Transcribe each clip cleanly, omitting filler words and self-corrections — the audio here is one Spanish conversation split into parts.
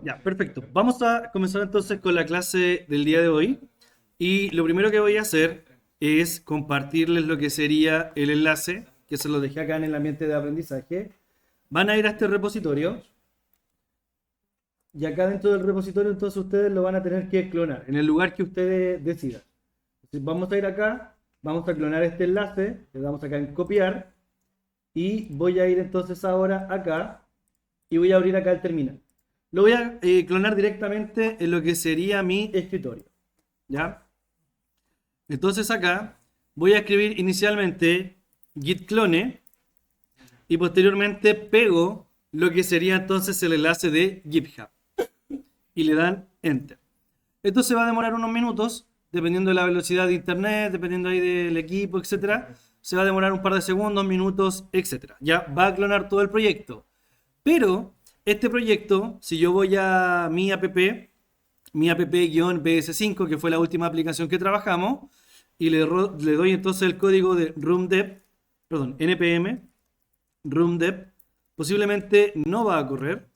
Ya, perfecto. Vamos a comenzar entonces con la clase del día de hoy. Y lo primero que voy a hacer es compartirles lo que sería el enlace, que se lo dejé acá en el ambiente de aprendizaje. Van a ir a este repositorio y acá dentro del repositorio entonces ustedes lo van a tener que clonar en el lugar que ustedes decidan. Entonces, vamos a ir acá, vamos a clonar este enlace, le damos acá en copiar y voy a ir entonces ahora acá y voy a abrir acá el terminal. Lo voy a clonar directamente en lo que sería mi escritorio. ¿Ya? Entonces acá voy a escribir inicialmente git clone y posteriormente pego lo que sería entonces el enlace de GitHub y le dan enter. Esto se va a demorar unos minutos, dependiendo de la velocidad de internet, dependiendo ahí del equipo, etcétera. Se va a demorar un par de segundos, minutos, etcétera. Ya va a clonar todo el proyecto. Pero este proyecto, si yo voy a mi app-bs5, que fue la última aplicación que trabajamos, y le doy entonces el código de npm roomdev, posiblemente no va a correr.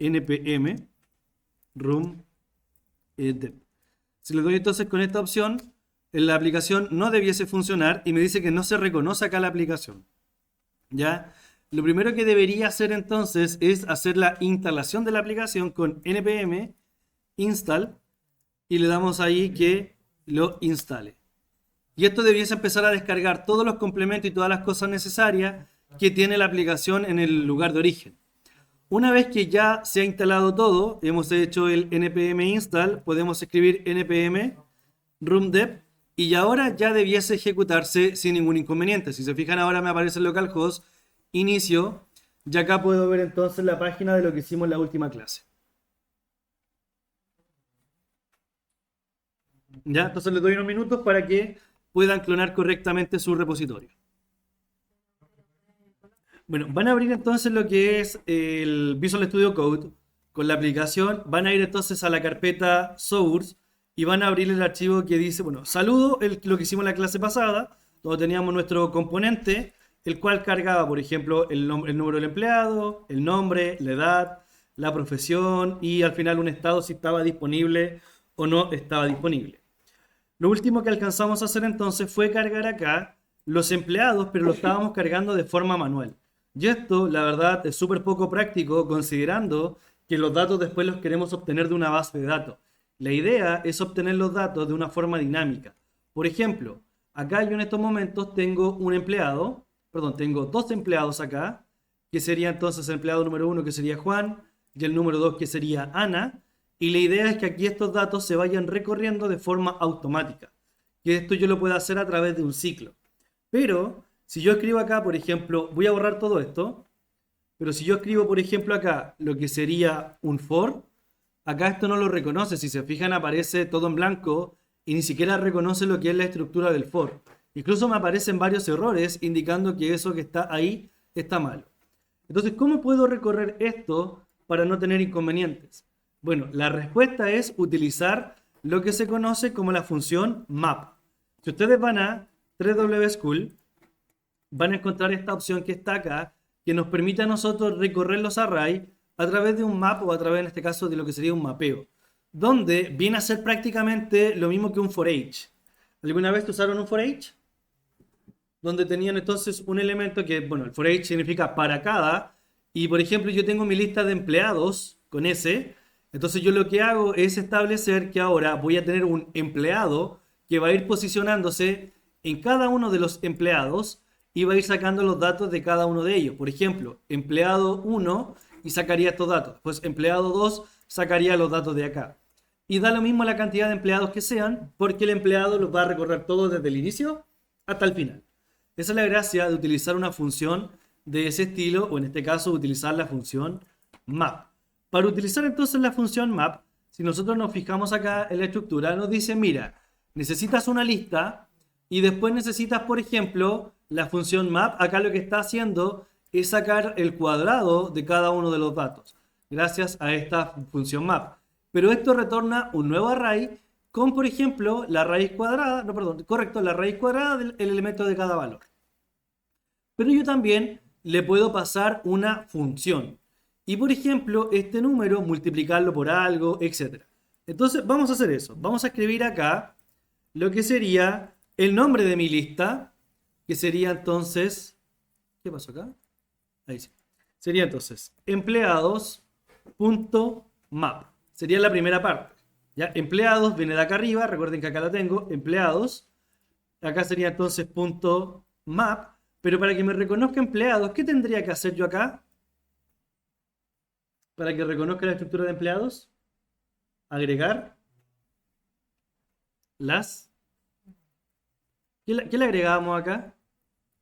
Npm roomdev. Si le doy entonces con esta opción, la aplicación no debiese funcionar y me dice que no se reconoce acá la aplicación. ¿Ya? Lo primero que debería hacer entonces es hacer la instalación de la aplicación con npm install y le damos ahí que lo instale. Y esto debiese empezar a descargar todos los complementos y todas las cosas necesarias que tiene la aplicación en el lugar de origen. Una vez que ya se ha instalado todo, hemos hecho el npm install, podemos escribir npm roomdev y ahora ya debiese ejecutarse sin ningún inconveniente. Si se fijan, ahora me aparece el localhost, inicio, y acá puedo ver entonces la página de lo que hicimos en la última clase. ¿Ya? Entonces les doy unos minutos para que puedan clonar correctamente su repositorio. Bueno, van a abrir entonces lo que es el Visual Studio Code con la aplicación. Van a ir entonces a la carpeta source y van a abrir el archivo que dice, bueno, saludo lo que hicimos en la clase pasada, donde teníamos nuestro componente, el cual cargaba, por ejemplo, el número del empleado, el nombre, la edad, la profesión y al final un estado si estaba disponible o no estaba disponible. Lo último que alcanzamos a hacer entonces fue cargar acá los empleados, pero lo estábamos cargando de forma manual. Y esto, la verdad, es súper poco práctico considerando que los datos después los queremos obtener de una base de datos. La idea es obtener los datos de una forma dinámica. Por ejemplo, acá yo en estos momentos tengo un empleado, perdón, tengo dos empleados acá, que sería entonces el empleado número 1 que sería Juan y el número 2 que sería Ana. Y la idea es que aquí estos datos se vayan recorriendo de forma automática. Que esto yo lo pueda hacer a través de un ciclo. Pero si yo escribo acá, por ejemplo, voy a borrar todo esto, pero si yo escribo, por ejemplo, acá lo que sería un for, acá esto no lo reconoce. Si se fijan, aparece todo en blanco y ni siquiera reconoce lo que es la estructura del for. Incluso me aparecen varios errores indicando que eso que está ahí está malo. Entonces, ¿cómo puedo recorrer esto para no tener inconvenientes? Bueno, la respuesta es utilizar lo que se conoce como la función map. Si ustedes van a www.school, van a encontrar esta opción que está acá, que nos permite a nosotros recorrer los arrays a través de un map o a través, en este caso, de lo que sería un mapeo, donde viene a ser prácticamente lo mismo que un for each. ¿Alguna vez usaron un for each? Donde tenían entonces un elemento que, bueno, el for each significa para cada, y por ejemplo yo tengo mi lista de empleados con ese, entonces yo lo que hago es establecer que ahora voy a tener un empleado que va a ir posicionándose en cada uno de los empleados y va a ir sacando los datos de cada uno de ellos. Por ejemplo, empleado 1 y sacaría estos datos, pues empleado 2 sacaría los datos de acá. Y da lo mismo la cantidad de empleados que sean, porque el empleado los va a recorrer todos desde el inicio hasta el final. Esa es la gracia de utilizar una función de ese estilo, o en este caso utilizar la función map. Para utilizar entonces la función map, si nosotros nos fijamos acá en la estructura, nos dice, mira, necesitas una lista y después necesitas, por ejemplo, la función map. Acá lo que está haciendo es sacar el cuadrado de cada uno de los datos, gracias a esta función map. Pero esto retorna un nuevo array con, por ejemplo, la raíz cuadrada, no, perdón, correcto, la raíz cuadrada del elemento de cada valor. Pero yo también le puedo pasar una función. y por ejemplo, este número multiplicarlo por algo, etc. Entonces vamos a hacer eso. Vamos a escribir acá lo que sería el nombre de mi lista, que sería entonces... ¿Qué pasó acá? Ahí sí. Sería entonces empleados.map. Sería la primera parte. ¿Ya? Empleados viene de acá arriba, recuerden que acá la tengo, empleados. Acá sería entonces punto .map, pero para que me reconozca empleados, ¿qué tendría que hacer yo acá? Para que reconozca la estructura de empleados, agregar las... ¿Qué le agregábamos acá?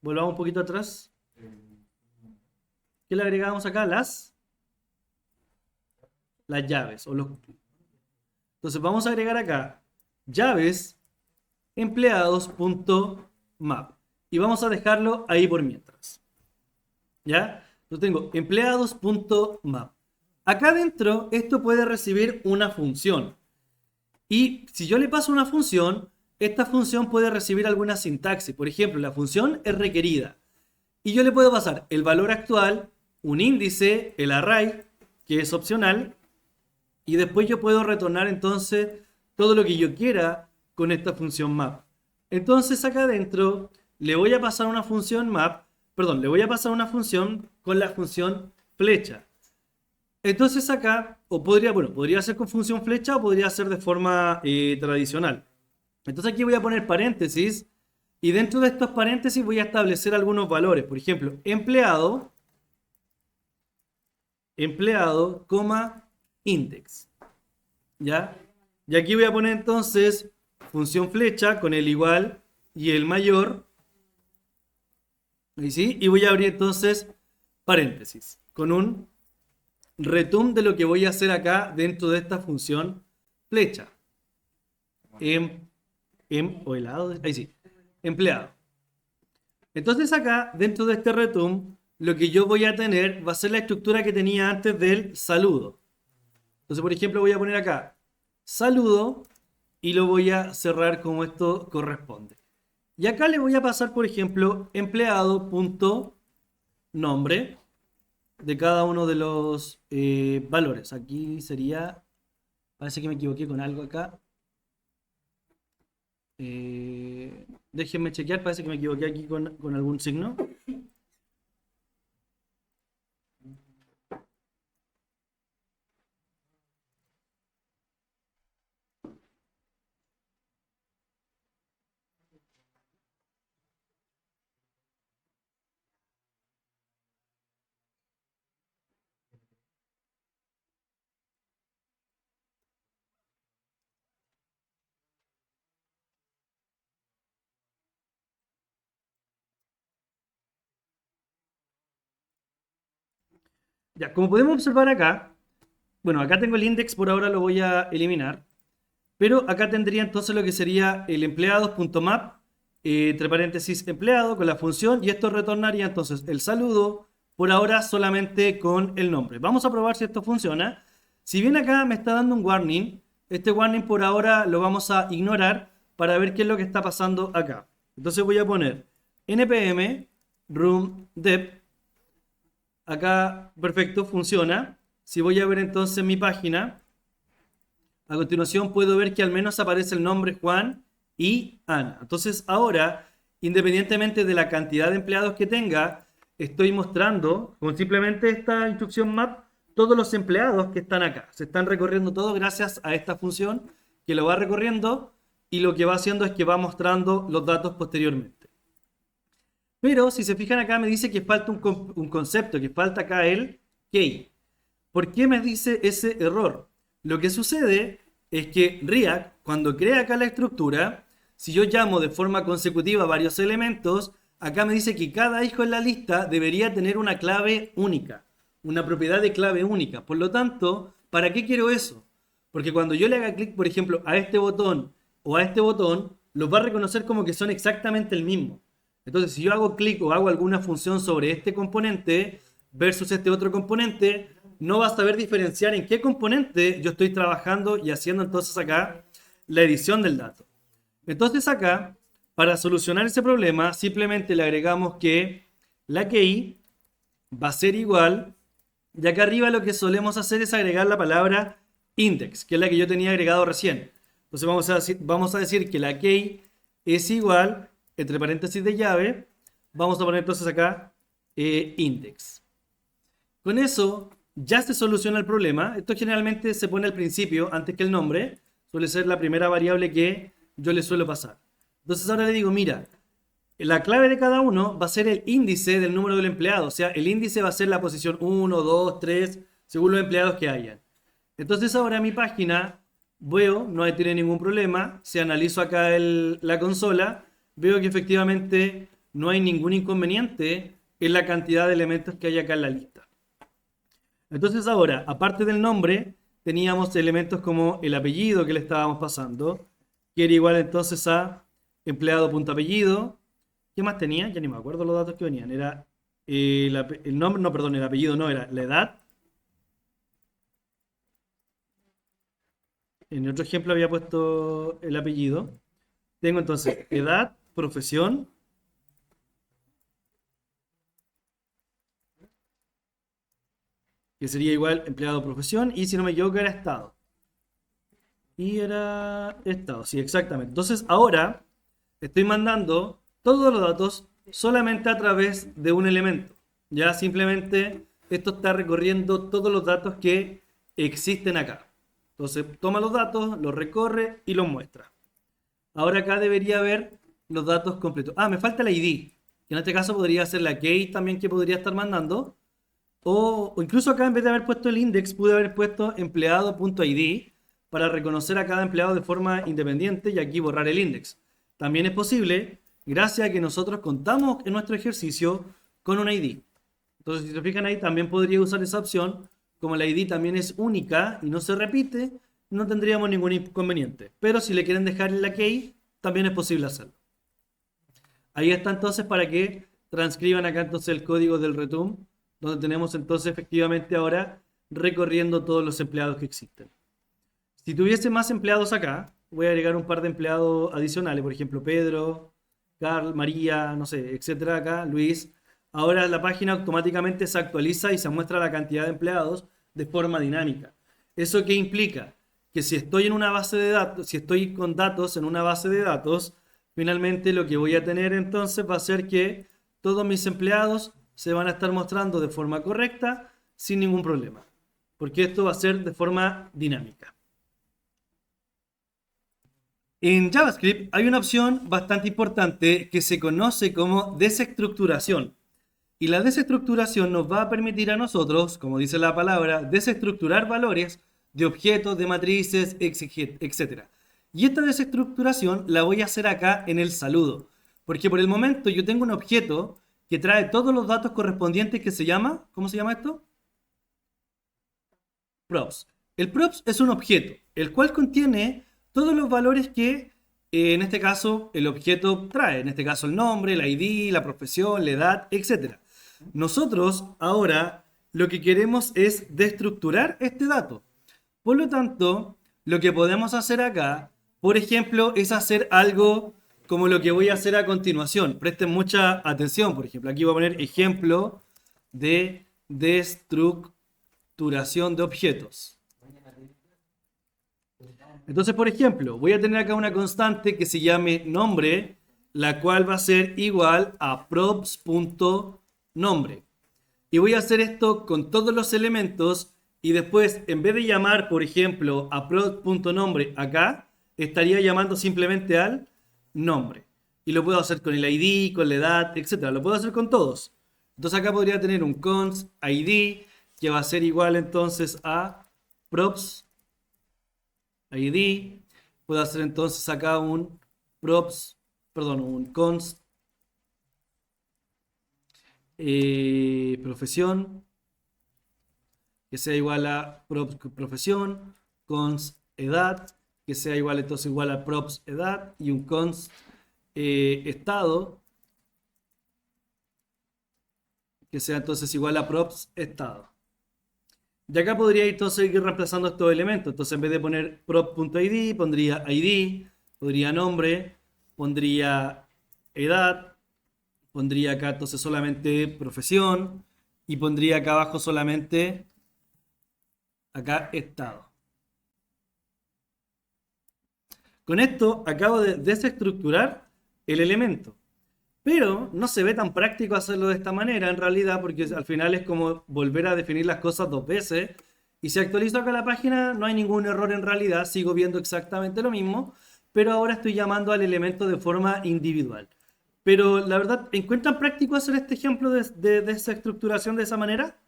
Volvamos un poquito atrás. ¿Qué le agregábamos acá? Las llaves. Entonces vamos a agregar acá llaves empleados.map. Y vamos a dejarlo ahí por mientras. ¿Ya? Yo tengo empleados.map. Acá adentro esto puede recibir una función. Y si yo le paso una función, esta función puede recibir alguna sintaxis. Por ejemplo, la función es requerida. Y yo le puedo pasar el valor actual, un índice, el array, que es opcional. Y después yo puedo retornar entonces todo lo que yo quiera con esta función map. Entonces acá adentro le voy a pasar una función map, perdón, le voy a pasar una función con la función flecha. Entonces acá, podría ser con función flecha o podría ser de forma tradicional. Entonces aquí voy a poner paréntesis y dentro de estos paréntesis voy a establecer algunos valores. Por ejemplo, empleado, index. ¿Ya? Y aquí voy a poner entonces función flecha con el igual y el mayor. Ahí sí. Y voy a abrir entonces paréntesis con un return de lo que voy a hacer acá dentro de esta función flecha. Ahí sí. Empleado. Entonces acá, dentro de este return, lo que yo voy a tener va a ser la estructura que tenía antes del saludo. Entonces, por ejemplo, voy a poner acá saludo y lo voy a cerrar como esto corresponde. Y acá le voy a pasar, por ejemplo, empleado.nombre de cada uno de los valores. Aquí sería, parece que me equivoqué con algo acá. Déjenme chequear, parece que me equivoqué aquí con algún signo. Ya, como podemos observar acá, bueno, acá tengo el index, por ahora lo voy a eliminar, pero acá tendría entonces lo que sería el empleados.map, entre paréntesis empleado con la función, y esto retornaría entonces el saludo, por ahora solamente con el nombre. Vamos a probar si esto funciona. Si bien acá me está dando un warning, este warning por ahora lo vamos a ignorar para ver qué es lo que está pasando acá. Entonces voy a poner npm room dev. Acá, perfecto, funciona. Si voy a ver entonces mi página, a continuación puedo ver que al menos aparece el nombre Juan y Ana. Entonces ahora, independientemente de la cantidad de empleados que tenga, estoy mostrando con simplemente esta instrucción map todos los empleados que están acá. Se están recorriendo todos gracias a esta función que lo va recorriendo y lo que va haciendo es que va mostrando los datos posteriormente. Pero si se fijan acá me dice que falta un concepto, que falta acá el key. ¿Por qué me dice ese error? Lo que sucede es que React, cuando crea acá la estructura, si yo llamo de forma consecutiva varios elementos, acá me dice que cada hijo en la lista debería tener una clave única, una propiedad de clave única. Por lo tanto, ¿para qué quiero eso? Porque cuando yo le haga clic, por ejemplo, a este botón o a este botón, los va a reconocer como que son exactamente el mismo. Entonces, si yo hago clic o hago alguna función sobre este componente versus este otro componente, no vas a saber diferenciar en qué componente yo estoy trabajando y haciendo entonces acá la edición del dato. Entonces acá, para solucionar ese problema, simplemente le agregamos que la key va a ser igual, Y acá arriba lo que solemos hacer es agregar la palabra index, que es la que yo tenía agregado recién. Entonces vamos a decir que la key es igual, entre paréntesis de llave, vamos a poner entonces acá index. Con eso ya se soluciona el problema. Esto generalmente se pone al principio, antes que el nombre. Suele ser la primera variable que yo le suelo pasar. Entonces ahora le digo, mira, la clave de cada uno va a ser el índice del número del empleado. O sea, el índice va a ser la posición 1, 2, 3, según los empleados que hayan. Entonces ahora mi página, veo, no tiene ningún problema. Si analizo acá la consola, veo que efectivamente no hay ningún inconveniente en la cantidad de elementos que hay acá en la lista. Entonces ahora, aparte del nombre, teníamos elementos como el apellido que le estábamos pasando, que era igual entonces a empleado.apellido. ¿Qué más tenía? Ya ni me acuerdo los datos que venían. Era el nombre, no, perdón, el apellido no, era la edad. En otro ejemplo había puesto el apellido. Tengo entonces edad, profesión. Que sería igual empleado profesión. Y si no me equivoco era estado. Y era estado, sí, exactamente. Entonces ahora estoy mandando todos los datos solamente a través de un elemento. Ya simplemente esto está recorriendo todos los datos que existen acá. Entonces toma los datos, los recorre y los muestra. Ahora acá debería haber los datos completos. Ah, me falta la ID. Que en este caso podría ser la key también que podría estar mandando. O incluso acá en vez de haber puesto el index, pude haber puesto empleado.id para reconocer a cada empleado de forma independiente y aquí borrar el index. También es posible gracias a que nosotros contamos en nuestro ejercicio con un ID. Entonces, si se fijan ahí, también podría usar esa opción. Como la ID también es única y no se repite, no tendríamos ningún inconveniente. Pero si le quieren dejar la key, también es posible hacerlo. Ahí está entonces para que transcriban acá entonces el código del return, donde tenemos entonces efectivamente ahora recorriendo todos los empleados que existen. Si tuviese más empleados acá, voy a agregar un par de empleados adicionales, por ejemplo, Pedro, Carl, María, no sé, etcétera, acá, Luis. Ahora la página automáticamente se actualiza y se muestra la cantidad de empleados de forma dinámica. ¿Eso qué implica? Que si estoy en una base de datos, si estoy con datos en una base de datos, finalmente lo que voy a tener entonces va a ser que todos mis empleados se van a estar mostrando de forma correcta sin ningún problema. Porque esto va a ser de forma dinámica. En JavaScript hay una opción bastante importante que se conoce como desestructuración. Y la desestructuración nos va a permitir a nosotros, como dice la palabra, desestructurar valores de objetos, de matrices, etc. Y esta desestructuración la voy a hacer acá en el saludo. Porque por el momento yo tengo un objeto que trae todos los datos correspondientes que se llama, ¿cómo se llama esto? Props. El props es un objeto, el cual contiene todos los valores que en este caso el objeto trae, en este caso el nombre, la ID, la profesión, la edad, etc. Nosotros ahora lo que queremos es destructurar este dato. Por lo tanto, lo que podemos hacer acá, por ejemplo, es hacer algo como lo que voy a hacer a continuación. Presten mucha atención, por ejemplo, aquí voy a poner ejemplo de destructuración de objetos. Entonces, por ejemplo, voy a tener acá una constante que se llame nombre, la cual va a ser igual a props.nombre. Y voy a hacer esto con todos los elementos y después, en vez de llamar, por ejemplo, a props.nombre acá, estaría llamando simplemente al nombre. Y lo puedo hacer con el ID, con la edad, etc. Lo puedo hacer con todos. Entonces acá podría tener un const ID que va a ser igual entonces a props ID. Puedo hacer entonces acá un const profesión que sea igual a props profesión, const edad que sea igual entonces igual a props edad y un const estado que sea entonces igual a props estado. Y acá podría entonces ir reemplazando estos elementos. Entonces en vez de poner prop.id, pondría ID, pondría nombre, pondría edad, pondría acá entonces solamente profesión y pondría acá abajo solamente, acá estado. Con esto acabo de desestructurar el elemento. Pero no se ve tan práctico hacerlo de esta manera en realidad, porque al final es como volver a definir las cosas dos veces. Y si actualizo acá la página, no hay ningún error en realidad, sigo viendo exactamente lo mismo, pero ahora estoy llamando al elemento de forma individual. Pero la verdad, ¿encuentran práctico hacer este ejemplo de desestructuración de esa manera?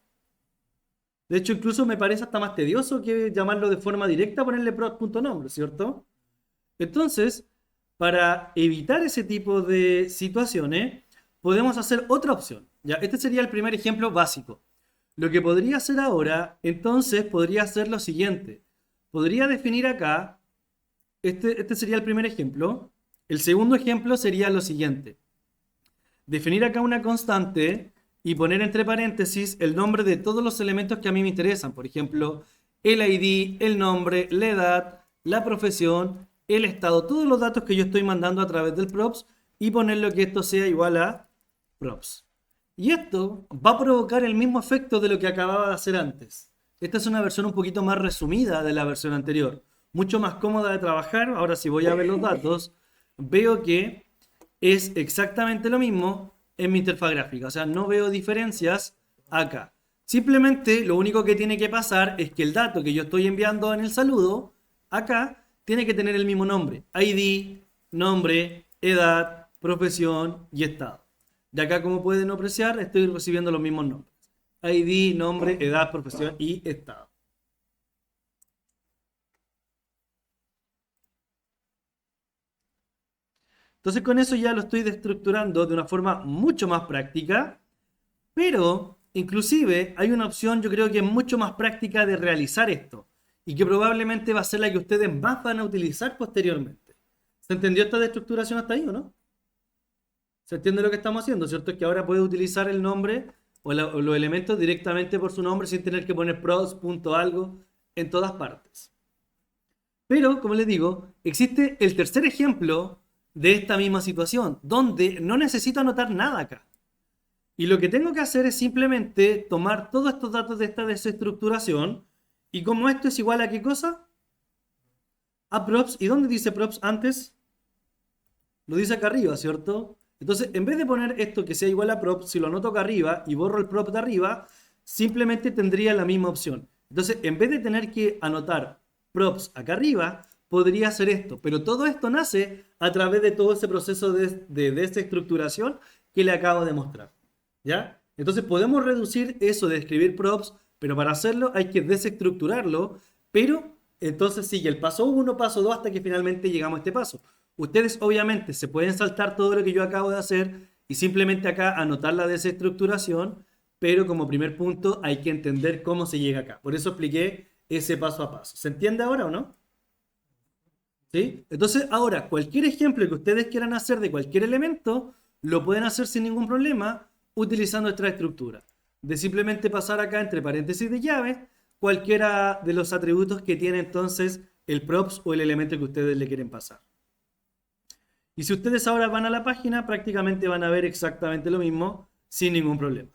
De hecho, incluso me parece hasta más tedioso que llamarlo de forma directa, ponerle prod.nombre, ¿cierto? Entonces, para evitar ese tipo de situaciones, podemos hacer otra opción. ¿Ya? Este sería el primer ejemplo básico. Lo que podría hacer ahora, entonces, podría ser lo siguiente. Podría definir acá, este sería el primer ejemplo. El segundo ejemplo sería lo siguiente. Definir acá una constante y poner entre paréntesis el nombre de todos los elementos que a mí me interesan. Por ejemplo, el ID, el nombre, la edad, la profesión, el estado, todos los datos que yo estoy mandando a través del props y ponerlo que esto sea igual a props. Y esto va a provocar el mismo efecto de lo que acababa de hacer antes. Esta es una versión un poquito más resumida de la versión anterior, mucho más cómoda de trabajar. Ahora si voy a ver los datos, veo que es exactamente lo mismo en mi interfaz gráfica. O sea, no veo diferencias acá. Simplemente lo único que tiene que pasar es que el dato que yo estoy enviando en el saludo, acá, tiene que tener el mismo nombre. ID, nombre, edad, profesión y estado. De acá, como pueden apreciar, estoy recibiendo los mismos nombres. ID, nombre, edad, profesión y estado. Entonces con eso ya lo estoy destructurando de una forma mucho más práctica, pero inclusive hay una opción yo creo que es mucho más práctica de realizar esto y que probablemente va a ser la que ustedes más van a utilizar posteriormente. ¿Se entendió esta destructuración hasta ahí o no? ¿Se entiende lo que estamos haciendo, cierto? Es que ahora puede utilizar el nombre o los elementos directamente por su nombre sin tener que poner pros, punto algo en todas partes. Pero, como les digo, existe el tercer ejemplo de esta misma situación, donde no necesito anotar nada acá. Y lo que tengo que hacer es simplemente tomar todos estos datos de esta desestructuración, y como esto es igual a ¿qué cosa? A props. ¿Y dónde dice props antes? Lo dice acá arriba, ¿cierto? Entonces, en vez de poner esto que sea igual a props, si lo anoto acá arriba y borro el prop de arriba, simplemente tendría la misma opción. Entonces, en vez de tener que anotar props acá arriba, podría hacer esto. Pero todo esto nace a través de todo ese proceso de desestructuración que le acabo de mostrar. ¿Ya? Entonces, podemos reducir eso de escribir props, pero para hacerlo hay que desestructurarlo. Pero entonces sigue el paso 1, paso 2, hasta que finalmente llegamos a este paso. Ustedes obviamente se pueden saltar todo lo que yo acabo de hacer y simplemente acá anotar la desestructuración, pero como primer punto hay que entender cómo se llega acá. Por eso expliqué ese paso a paso. ¿Se entiende ahora o no? ¿Sí? Entonces ahora cualquier ejemplo que ustedes quieran hacer de cualquier elemento, lo pueden hacer sin ningún problema utilizando esta estructura. De simplemente pasar acá entre paréntesis de llave cualquiera de los atributos que tiene entonces el props o el elemento que ustedes le quieren pasar. Y si ustedes ahora van a la página, prácticamente van a ver exactamente lo mismo sin ningún problema.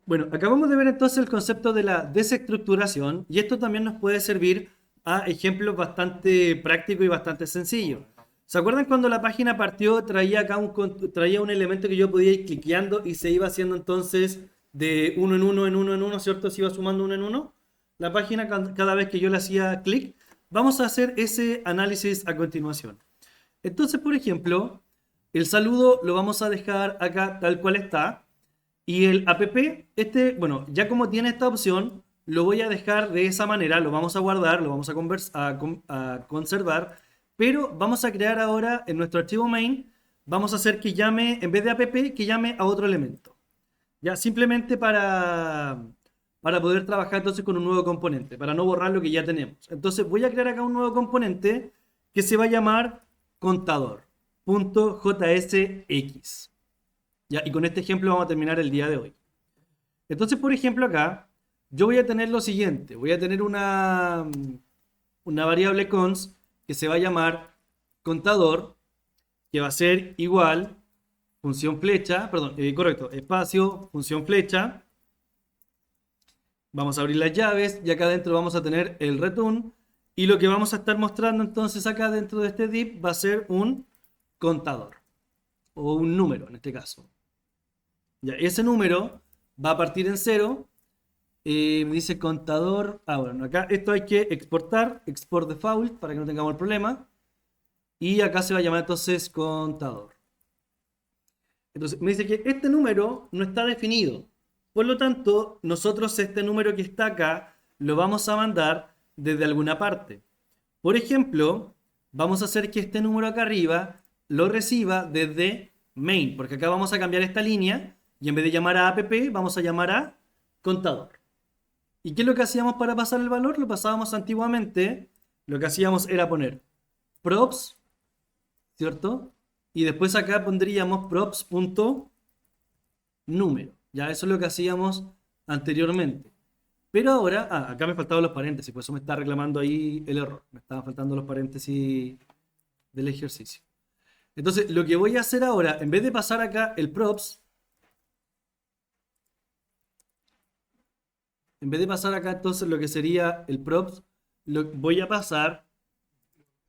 Bueno, acabamos de ver entonces el concepto de la desestructuración y esto también nos puede servir a ejemplos bastante prácticos y bastante sencillos. ¿Se acuerdan cuando la página partió traía acá traía un elemento que yo podía ir cliqueando y se iba haciendo entonces de uno en uno en uno en uno, ¿cierto? Se iba sumando uno en uno. La página cada vez que yo le hacía clic, vamos a hacer ese análisis a continuación. Entonces, por ejemplo, el saludo lo vamos a dejar acá tal cual está. Y el app, bueno, ya como tiene esta opción, lo voy a dejar de esa manera, lo vamos a guardar, lo vamos a conservar, pero vamos a crear ahora en nuestro archivo main, vamos a hacer que llame, en vez de app, que llame a otro elemento. Ya, simplemente para poder trabajar entonces con un nuevo componente, para no borrar lo que ya tenemos. Entonces voy a crear acá un nuevo componente que se va a llamar contador.jsx. Ya, y con este ejemplo vamos a terminar el día de hoy. Entonces, por ejemplo, acá yo voy a tener lo siguiente. Voy a tener una variable cons que se va a llamar contador, que va a ser igual función flecha, perdón, correcto, espacio, función flecha. Vamos a abrir las llaves y acá adentro vamos a tener el return. Y lo que vamos a estar mostrando entonces acá dentro de este div va a ser un contador. O un número en este caso. Ya, ese número va a partir en 0. Me dice contador. Ah, bueno, acá esto hay que exportar. Export default para que no tengamos el problema. Y acá se va a llamar entonces contador. Entonces me dice que este número no está definido. Por lo tanto, nosotros este número que está acá lo vamos a mandar desde alguna parte. Por ejemplo, vamos a hacer que este número acá arriba lo reciba desde main, porque acá vamos a cambiar esta línea y en vez de llamar a app, vamos a llamar a contador. ¿Y qué es lo que hacíamos para pasar el valor? Lo pasábamos antiguamente, lo que hacíamos era poner props, ¿cierto? Y después acá pondríamos props.número. Ya, eso es lo que hacíamos anteriormente. Pero ahora, acá me faltaban los paréntesis, por eso me está reclamando ahí el error. Me estaban faltando los paréntesis del ejercicio. Entonces, lo que voy a hacer ahora, en vez de pasar acá el props, en vez de pasar acá entonces lo que sería el props, voy a pasar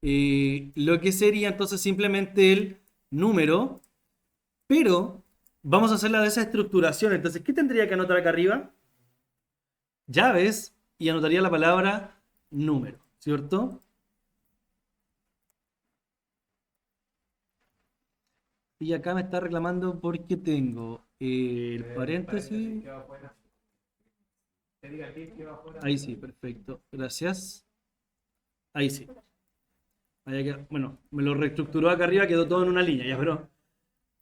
lo que sería entonces simplemente el número, pero vamos a hacer la desestructuración. Entonces, ¿qué tendría que anotar acá arriba? Llaves y anotaría la palabra número, ¿cierto? Y acá me está reclamando porque tengo el paréntesis. Ahí sí, perfecto. Gracias. Ahí sí. Bueno, me lo reestructuró acá arriba, quedó todo en una línea, ya, pero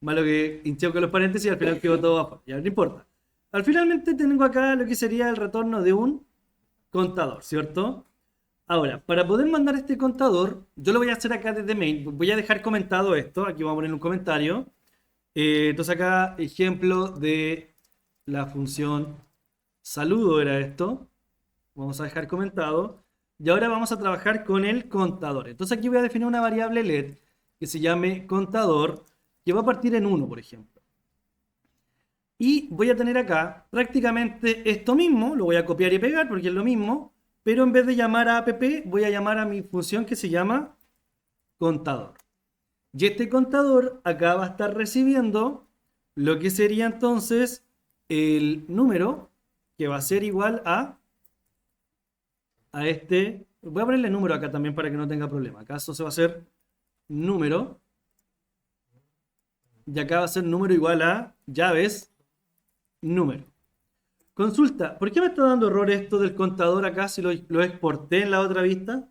malo que hinché con los paréntesis y al final quedó todo abajo. Ya, no importa. Al finalmente tengo acá lo que sería el retorno de un contador, ¿cierto? Ahora, para poder mandar este contador, yo lo voy a hacer acá desde main. Voy a dejar comentado esto. Aquí vamos a poner un comentario. Entonces acá, ejemplo de la función saludo era esto. Vamos a dejar comentado. Y ahora vamos a trabajar con el contador. Entonces aquí voy a definir una variable let que se llame contador, que va a partir en 1, por ejemplo. Y voy a tener acá prácticamente esto mismo, lo voy a copiar y pegar porque es lo mismo, pero en vez de llamar a app, voy a llamar a mi función que se llama contador. Y este contador acá va a estar recibiendo lo que sería entonces el número, que va a ser igual a este. Voy a ponerle número acá también para que no tenga problema. Acá eso se va a hacer número. Y acá va a ser número igual a llaves número. Consulta, ¿por qué me está dando error esto del contador acá si lo exporté en la otra vista?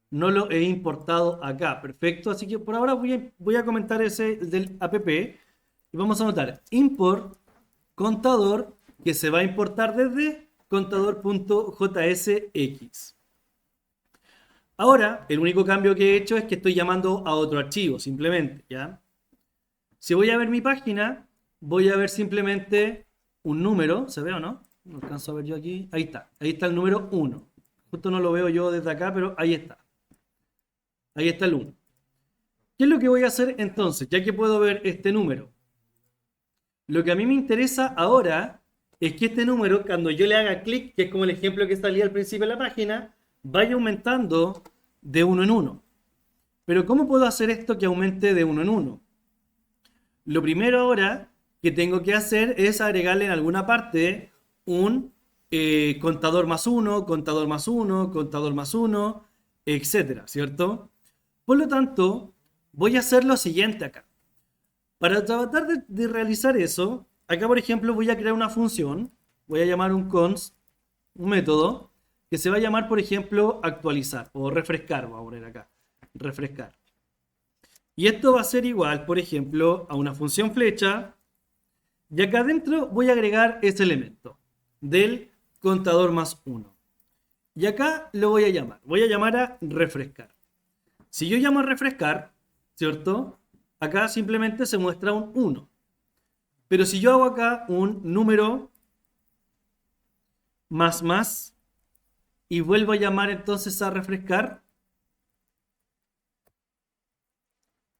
No lo he importado acá, perfecto. Así que por ahora voy a comentar ese del app y vamos a anotar import contador que se va a importar desde contador.jsx. Ahora, el único cambio que he hecho es que estoy llamando a otro archivo, simplemente, ¿ya? Si voy a ver mi página, voy a ver simplemente un número, ¿se ve o no? No alcanzo a ver yo aquí. Ahí está el número 1. Justo no lo veo yo desde acá, pero ahí está. Ahí está el 1. ¿Qué es lo que voy a hacer entonces? Ya que puedo ver este número. Lo que a mí me interesa ahora es que este número, cuando yo le haga clic, que es como el ejemplo que salía al principio de la página, vaya aumentando de 1 en 1. Pero ¿cómo puedo hacer esto que aumente de 1 en 1? Lo primero ahora que tengo que hacer es agregarle en alguna parte un contador más 1, contador más 1, contador más 1, etcétera, ¿cierto? Por lo tanto, voy a hacer lo siguiente acá. Para tratar de realizar eso, acá por ejemplo voy a crear una función, voy a llamar un const, un método, que se va a llamar por ejemplo actualizar o refrescar, vamos a poner acá, refrescar. Y esto va a ser igual, por ejemplo, a una función flecha Y acá adentro voy a agregar ese elemento del contador más 1. Y acá lo voy a llamar. Voy a llamar a refrescar. Si yo llamo a refrescar, ¿cierto? Acá simplemente se muestra un 1. Pero si yo hago acá un número más y vuelvo a llamar entonces a refrescar,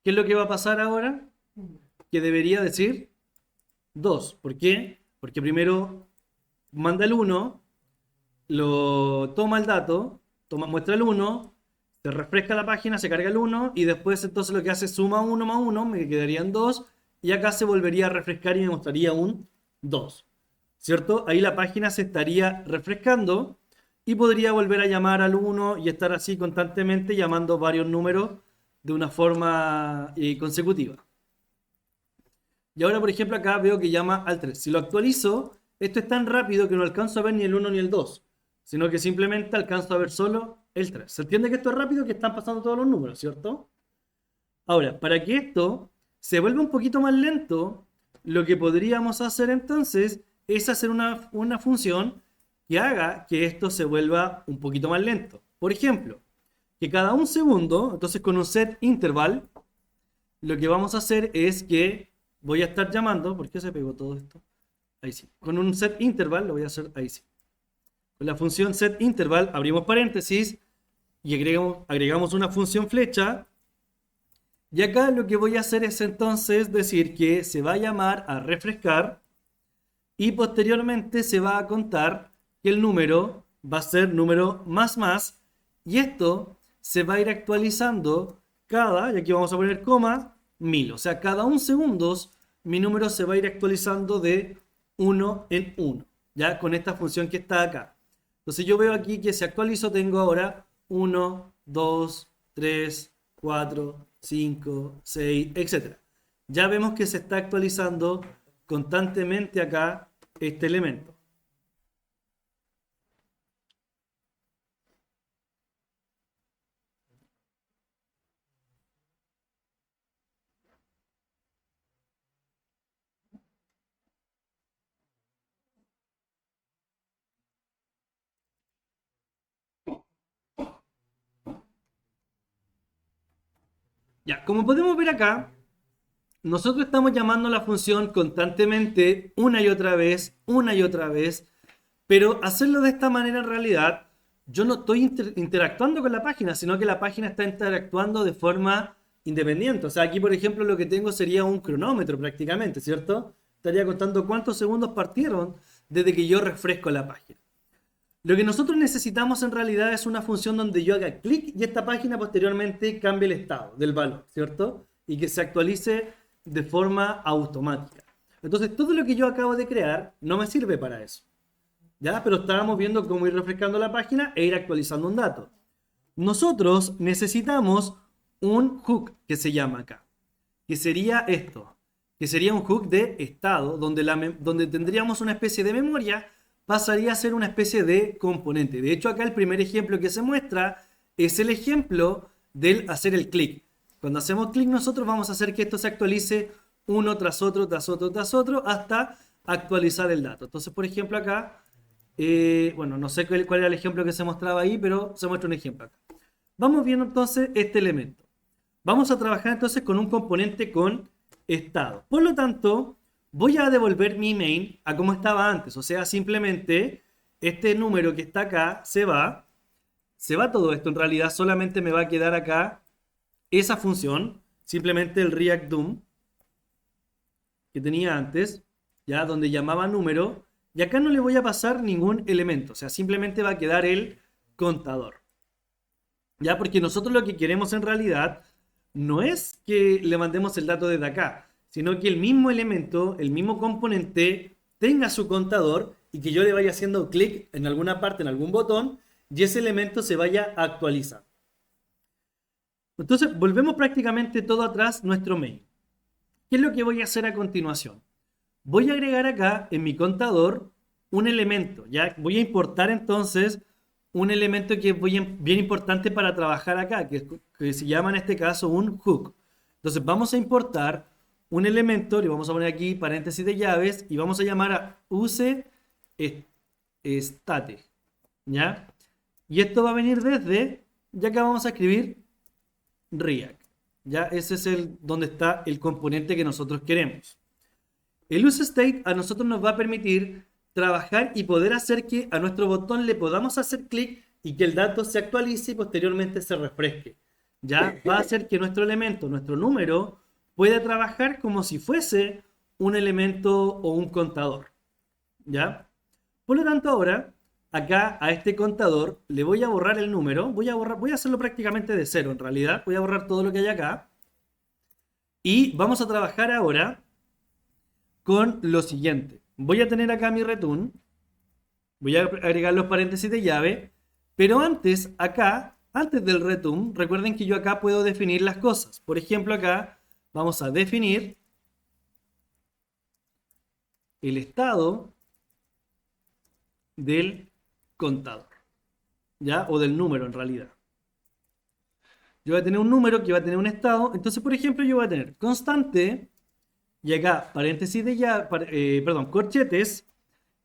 ¿qué es lo que va a pasar ahora? Que debería decir 2. ¿Por qué? Porque primero manda el 1, lo toma el dato, muestra el 1, se refresca la página, se carga el 1 y después entonces lo que hace es suma 1 más 1, me quedarían 2 y acá se volvería a refrescar y me mostraría un 2. ¿Cierto? Ahí la página se estaría refrescando y podría volver a llamar al 1 y estar así constantemente llamando varios números de una forma consecutiva. Y ahora, por ejemplo, acá veo que llama al 3. Si lo actualizo, esto es tan rápido que no alcanzo a ver ni el 1 ni el 2, sino que simplemente alcanzo a ver solo el 3. ¿Se entiende que esto es rápido? Que están pasando todos los números, ¿cierto? Ahora, para que esto se vuelva un poquito más lento, lo que podríamos hacer entonces es hacer una función que haga que esto se vuelva un poquito más lento. Por ejemplo, que cada un segundo, entonces con un set interval, lo que vamos a hacer es que voy a estar llamando, ¿por qué se pegó todo esto? Ahí sí. Con un set interval lo voy a hacer ahí sí. Con la función set interval abrimos paréntesis y agregamos una función flecha. Y acá lo que voy a hacer es entonces decir que se va a llamar a refrescar y posteriormente se va a contar que el número va a ser número más y esto se va a ir actualizando cada, y aquí vamos a poner coma, 1000. O sea, cada un segundos mi número se va a ir actualizando de 1 en 1, ya con esta función que está acá. Entonces yo veo aquí que si actualizo tengo ahora 1, 2, 3, 4, 5, 6, etc. Ya vemos que se está actualizando constantemente acá este elemento. Ya, como podemos ver acá, nosotros estamos llamando a la función constantemente una y otra vez, pero hacerlo de esta manera en realidad, yo no estoy interactuando con la página, sino que la página está interactuando de forma independiente. O sea, aquí por ejemplo lo que tengo sería un cronómetro prácticamente, ¿cierto? Estaría contando cuántos segundos partieron desde que yo refresco la página. Lo que nosotros necesitamos en realidad es una función donde yo haga clic y esta página posteriormente cambie el estado del valor, ¿cierto? Y que se actualice de forma automática. Entonces, todo lo que yo acabo de crear no me sirve para eso. ¿Ya? Pero estábamos viendo cómo ir refrescando la página e ir actualizando un dato. Nosotros necesitamos un hook que se llama acá, que sería esto, que sería un hook de estado, donde tendríamos una especie de memoria, pasaría a ser una especie de componente. De hecho, acá el primer ejemplo que se muestra es el ejemplo del hacer el clic. Cuando hacemos clic nosotros vamos a hacer que esto se actualice uno tras otro, tras otro, tras otro, hasta actualizar el dato. Entonces, por ejemplo, acá, bueno, no sé cuál era el ejemplo que se mostraba ahí, pero se muestra un ejemplo acá. Vamos viendo entonces este elemento. Vamos a trabajar entonces con un componente con estado. Por lo tanto, voy a devolver mi main a como estaba antes. O sea, simplemente este número que está acá se va todo esto. En realidad solamente me va a quedar acá esa función, simplemente el React DOM que tenía antes, ya donde llamaba número, y acá no le voy a pasar ningún elemento, o sea, simplemente va a quedar el contador. Ya, porque nosotros lo que queremos en realidad no es que le mandemos el dato desde acá, sino que el mismo elemento, el mismo componente, tenga su contador y que yo le vaya haciendo clic en alguna parte, en algún botón, y ese elemento se vaya a actualizar. Entonces, volvemos prácticamente todo atrás nuestro main. ¿Qué es lo que voy a hacer a continuación? Voy a agregar acá en mi contador un elemento. Ya voy a importar entonces un elemento que es bien importante para trabajar acá, que se llama en este caso un hook. Entonces vamos a importar un elemento, le vamos a poner aquí paréntesis de llaves y vamos a llamar a use state, ¿ya? Y esto va a venir desde, ya acá vamos a escribir React, ¿ya? Ese es donde está el componente que nosotros queremos. El useState a nosotros nos va a permitir trabajar y poder hacer que a nuestro botón le podamos hacer clic y que el dato se actualice y posteriormente se refresque. Ya va a hacer que nuestro elemento, nuestro número, pueda trabajar como si fuese un elemento o un contador. ¿Ya? Por lo tanto, ahora, acá a este contador le voy a borrar el número. Voy a hacerlo prácticamente de cero en realidad. Voy a borrar todo lo que hay acá. Y vamos a trabajar ahora con lo siguiente. Voy a tener acá mi return. Voy a agregar los paréntesis de llave. Pero antes, acá, antes del return, recuerden que yo acá puedo definir las cosas. Por ejemplo, acá vamos a definir el estado del contador, ¿ya? O del número en realidad. Yo voy a tener un número que va a tener un estado. Entonces, por ejemplo, yo voy a tener constante y acá paréntesis de llave, perdón, corchetes,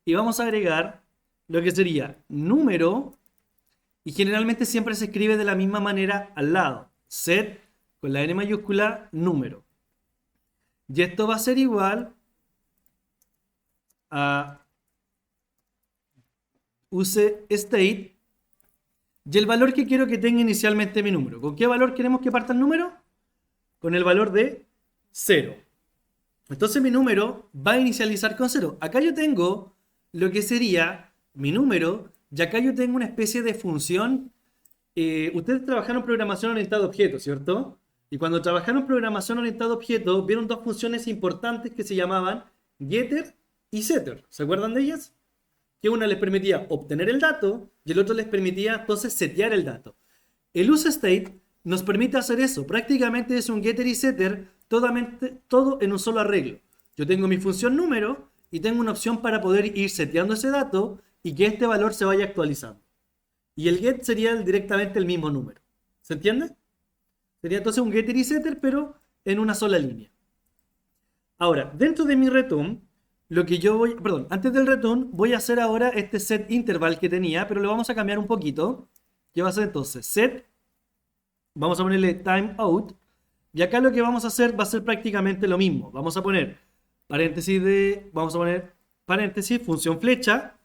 y vamos a agregar lo que sería número, y generalmente siempre se escribe de la misma manera al lado. Set con la N mayúscula, número. Y esto va a ser igual a use state y el valor que quiero que tenga inicialmente mi número. ¿Con qué valor queremos que parta el número? Con el valor de 0. Entonces mi número va a inicializar con 0. Acá yo tengo lo que sería mi número y acá yo tengo una especie de función. Ustedes trabajaron programación orientada a objetos, ¿cierto? Y cuando trabajaron programación orientada a objetos, vieron dos funciones importantes que se llamaban getter y setter. ¿Se acuerdan de ellas? Que una les permitía obtener el dato y el otro les permitía entonces setear el dato. El useState nos permite hacer eso. Prácticamente es un getter y setter todo en un solo arreglo. Yo tengo mi función número y tengo una opción para poder ir seteando ese dato y que este valor se vaya actualizando. Y el get sería directamente el mismo número. ¿Se entiende? Sería entonces un getter y setter, pero en una sola línea. Ahora, dentro de mi return, antes del return, voy a hacer ahora este set interval que tenía, pero lo vamos a cambiar un poquito. Que va a ser entonces set, vamos a ponerle timeout, y acá lo que vamos a hacer va a ser prácticamente lo mismo. Vamos a poner paréntesis, función flecha,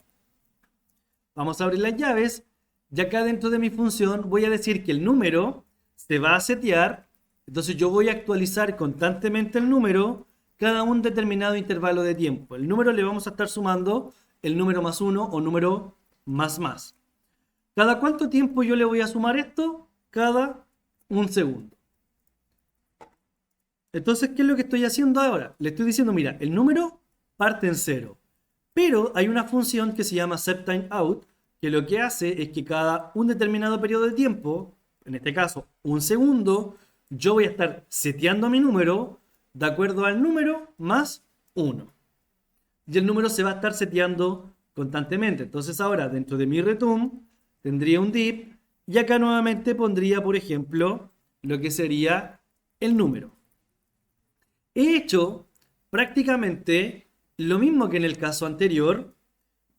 vamos a abrir las llaves, y acá dentro de mi función voy a decir que el número se va a setear, entonces yo voy a actualizar constantemente el número cada un determinado intervalo de tiempo. El número le vamos a estar sumando el número más 1 o número más. ¿Cada cuánto tiempo yo le voy a sumar esto? Cada un segundo. Entonces, ¿qué es lo que estoy haciendo ahora? Le estoy diciendo, mira, el número parte en 0. Pero hay una función que se llama setTimeout, que lo que hace es que cada un determinado periodo de tiempo, en este caso un segundo, yo voy a estar seteando mi número de acuerdo al número más 1. Y el número se va a estar seteando constantemente. Entonces ahora dentro de mi return tendría un div y acá nuevamente pondría, por ejemplo, lo que sería el número. He hecho prácticamente lo mismo que en el caso anterior,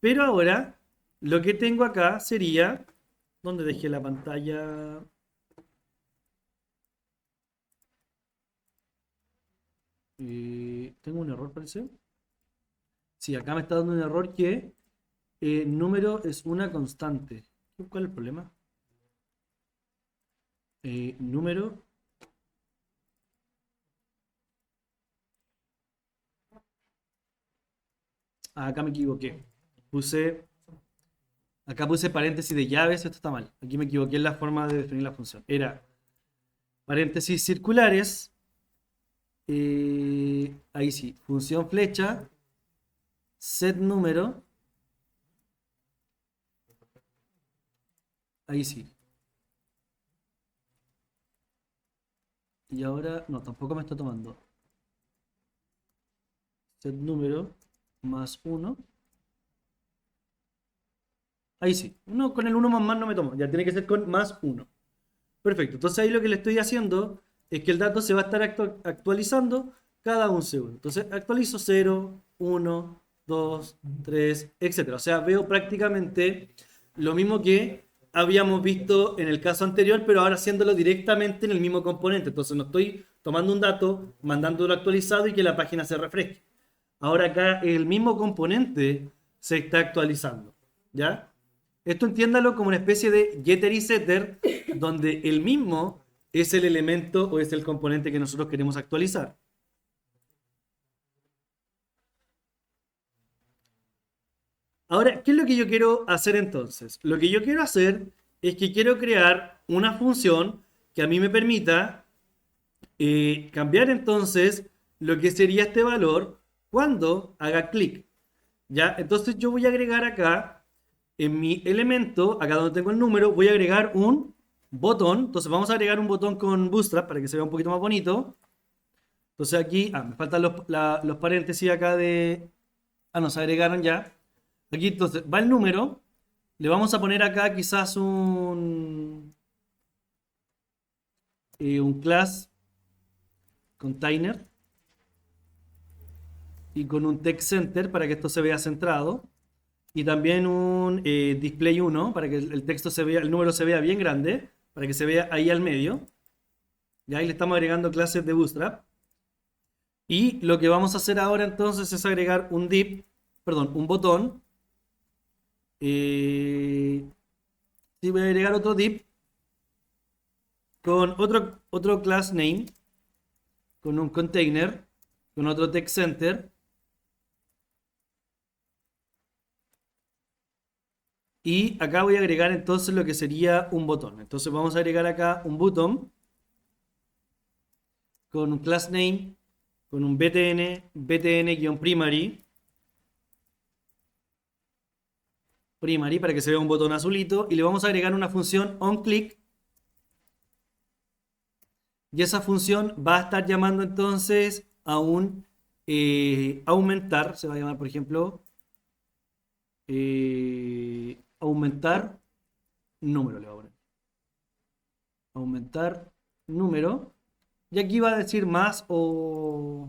pero ahora lo que tengo acá sería... ¿Dónde dejé la pantalla? Tengo un error, parece. Sí, acá me está dando un error que número es una constante. ¿Cuál es el problema? Número. Acá me equivoqué. Acá puse paréntesis de llaves, esto está mal. Aquí me equivoqué en la forma de definir la función. Era paréntesis circulares. Ahí sí, función flecha, set número. Ahí sí. Y ahora, no, tampoco me está tomando. Set número más 1. Ahí sí. Con el 1 más no me tomo. Ya tiene que ser con más 1. Perfecto. Entonces ahí lo que le estoy haciendo es que el dato se va a estar actualizando cada un segundo. Entonces actualizo 0, 1, 2, 3, etcétera. O sea, veo prácticamente lo mismo que habíamos visto en el caso anterior, pero ahora haciéndolo directamente en el mismo componente. Entonces no estoy tomando un dato, mandándolo actualizado y que la página se refresque. Ahora acá el mismo componente se está actualizando. ¿Ya? Esto entiéndalo como una especie de getter y setter, donde el mismo es el elemento o es el componente que nosotros queremos actualizar. Ahora, ¿qué es lo que yo quiero hacer entonces? Lo que yo quiero hacer es que quiero crear una función que a mí me permita cambiar entonces lo que sería este valor cuando haga clic. ¿Ya? Entonces yo voy a agregar acá, en mi elemento, acá donde tengo el número, voy a agregar un botón. Entonces vamos a agregar un botón con Bootstrap para que se vea un poquito más bonito. Entonces aquí, me faltan los paréntesis acá de... Ah, no, se agregaron ya. Aquí entonces va el número. Le vamos a poner acá quizás un class container y con un text center para que esto se vea centrado. Y también un display 1 para que el texto se vea, el número se vea bien grande, para que se vea ahí al medio. Y ahí le estamos agregando clases de Bootstrap. Y lo que vamos a hacer ahora entonces es agregar un div, perdón, un botón. Y voy a agregar otro div con otro class name, con un container, con otro text center. Y acá voy a agregar entonces lo que sería un botón. Entonces vamos a agregar acá un button con un class name, con un btn-primary, para que se vea un botón azulito. Y le vamos a agregar una función onClick. Y esa función va a estar llamando entonces a un aumentar, se va a llamar por ejemplo aumentar número, le voy a poner. Aumentar número. Y aquí va a decir más o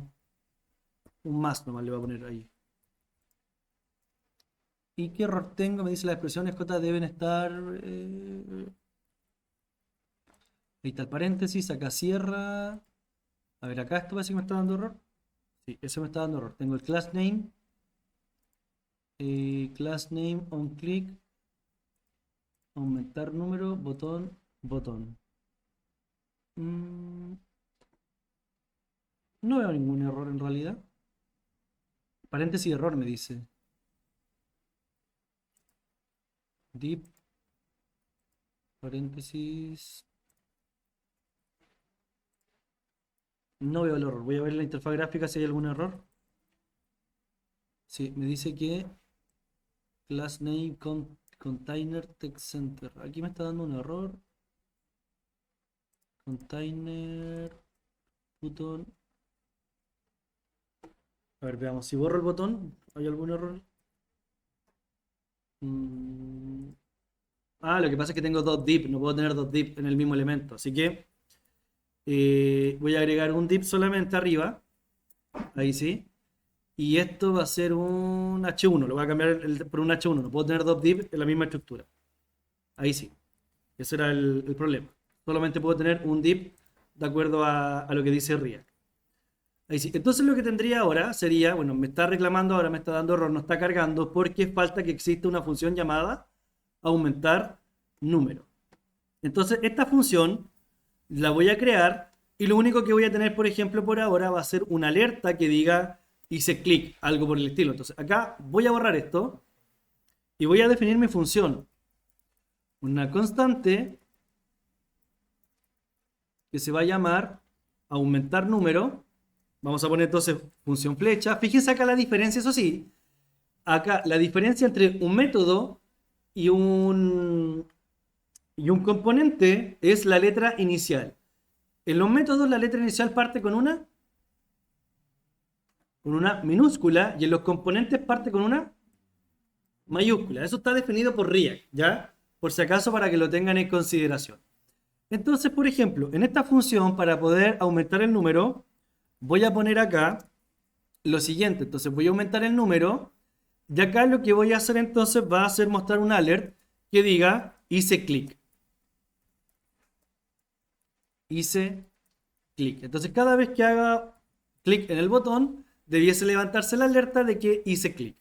un más nomás le voy a poner ahí. ¿Y qué error tengo? Me dice las expresiones J deben estar... ahí está el paréntesis, acá cierra. A ver, acá esto parece que me está dando error. Sí, eso me está dando error. Tengo el class name on click, aumentar número, botón, botón. No veo ningún error en realidad. Paréntesis error me dice. Deep, paréntesis. No veo el error. Voy a ver en la interfaz gráfica si hay algún error. Sí, me dice que class name container text center. Aquí me está dando un error. Container button. A ver, veamos. Si borro el botón, ¿hay algún error? Lo que pasa es que tengo dos div. No puedo tener dos div en el mismo elemento. Así que voy a agregar un div solamente arriba. Ahí sí. Y esto va a ser un H1. Lo voy a cambiar por un H1. No puedo tener dos div en la misma estructura. Ahí sí. Ese era el problema. Solamente puedo tener un div de acuerdo a lo que dice React. Ahí sí. Entonces lo que tendría ahora sería, bueno, me está reclamando ahora, me está dando error, no está cargando porque falta que exista una función llamada aumentar número. Entonces esta función la voy a crear y lo único que voy a tener, por ejemplo, por ahora va a ser una alerta que diga hice clic, algo por el estilo. Entonces acá voy a borrar esto y voy a definir mi función. Una constante que se va a llamar aumentar número. Vamos a poner entonces función flecha. Fíjense acá la diferencia, eso sí. Acá la diferencia entre un método y un componente es la letra inicial. En los métodos la letra inicial parte con una minúscula y en los componentes parte con una mayúscula. Eso está definido por React, ¿ya? Por si acaso para que lo tengan en consideración. Entonces, por ejemplo, en esta función para poder aumentar el número, voy a poner acá lo siguiente. Entonces voy a aumentar el número. Y acá lo que voy a hacer entonces va a ser mostrar un alert que diga hice clic. Hice clic. Entonces cada vez que haga clic en el botón, debiese levantarse la alerta de que hice clic.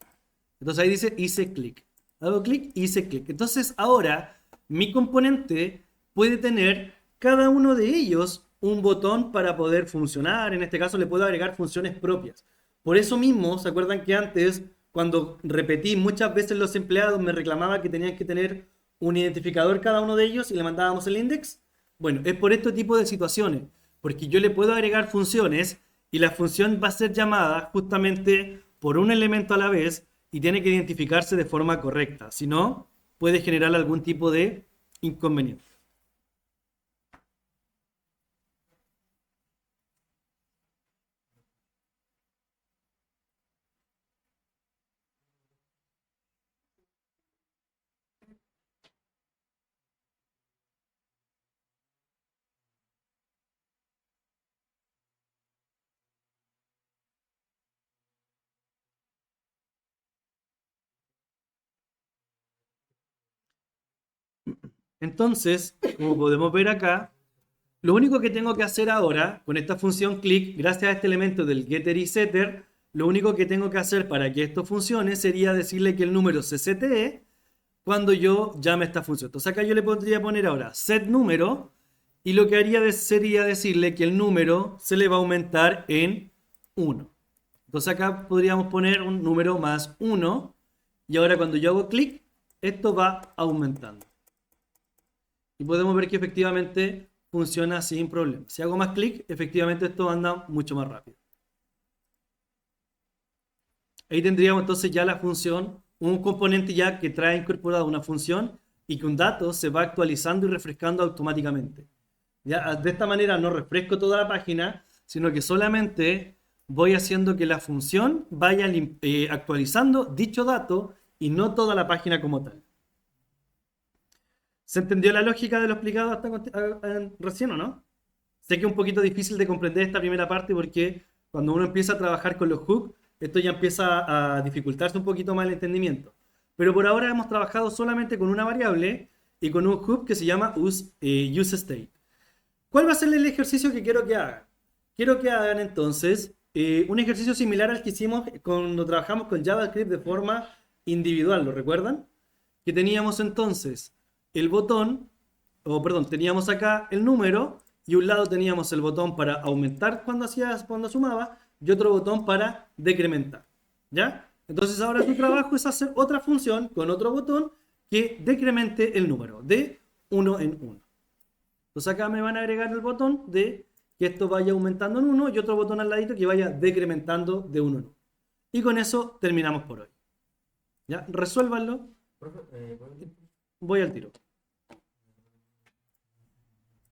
Entonces ahí dice hice clic. Hago clic, hice clic. Entonces ahora mi componente puede tener cada uno de ellos un botón para poder funcionar. En este caso le puedo agregar funciones propias. Por eso mismo, ¿se acuerdan que antes, cuando repetí muchas veces los empleados, me reclamaba que tenían que tener un identificador cada uno de ellos y le mandábamos el index? Bueno, es por este tipo de situaciones, porque yo le puedo agregar funciones y la función va a ser llamada justamente por un elemento a la vez y tiene que identificarse de forma correcta. Si no, puede generar algún tipo de inconveniente. Entonces, como podemos ver acá, lo único que tengo que hacer ahora con esta función click, gracias a este elemento del getter y setter, lo único que tengo que hacer para que esto funcione sería decirle que el número se setee cuando yo llame a esta función. Entonces acá yo le podría poner ahora set número y lo que haría sería decirle que el número se le va a aumentar en 1. Entonces acá podríamos poner un número más 1 y ahora cuando yo hago clic, esto va aumentando. Y podemos ver que efectivamente funciona sin problema. Si hago más clic, efectivamente esto anda mucho más rápido. Ahí tendríamos entonces ya la función, un componente ya que trae incorporado una función y que un dato se va actualizando y refrescando automáticamente. Ya, de esta manera no refresco toda la página, sino que solamente voy haciendo que la función vaya actualizando dicho dato y no toda la página como tal. ¿Se entendió la lógica de lo explicado hasta recién o no? Sé que es un poquito difícil de comprender esta primera parte porque cuando uno empieza a trabajar con los hooks, esto ya empieza a dificultarse un poquito más el entendimiento. Pero por ahora hemos trabajado solamente con una variable y con un hook que se llama useState. ¿Cuál va a ser el ejercicio que quiero que hagan? Quiero que hagan entonces un ejercicio similar al que hicimos cuando trabajamos con JavaScript de forma individual, ¿lo recuerdan? Que teníamos entonces el botón, o perdón, teníamos acá el número y un lado teníamos el botón para aumentar cuando sumaba y otro botón para decrementar. ¿Ya? Entonces ahora tu trabajo es hacer otra función con otro botón que decremente el número de 1 en 1. Entonces acá me van a agregar el botón de que esto vaya aumentando en 1 y otro botón al ladito que vaya decrementando de 1 en 1. Y con eso terminamos por hoy. ¿Ya? Resuélvanlo. Voy al tiro.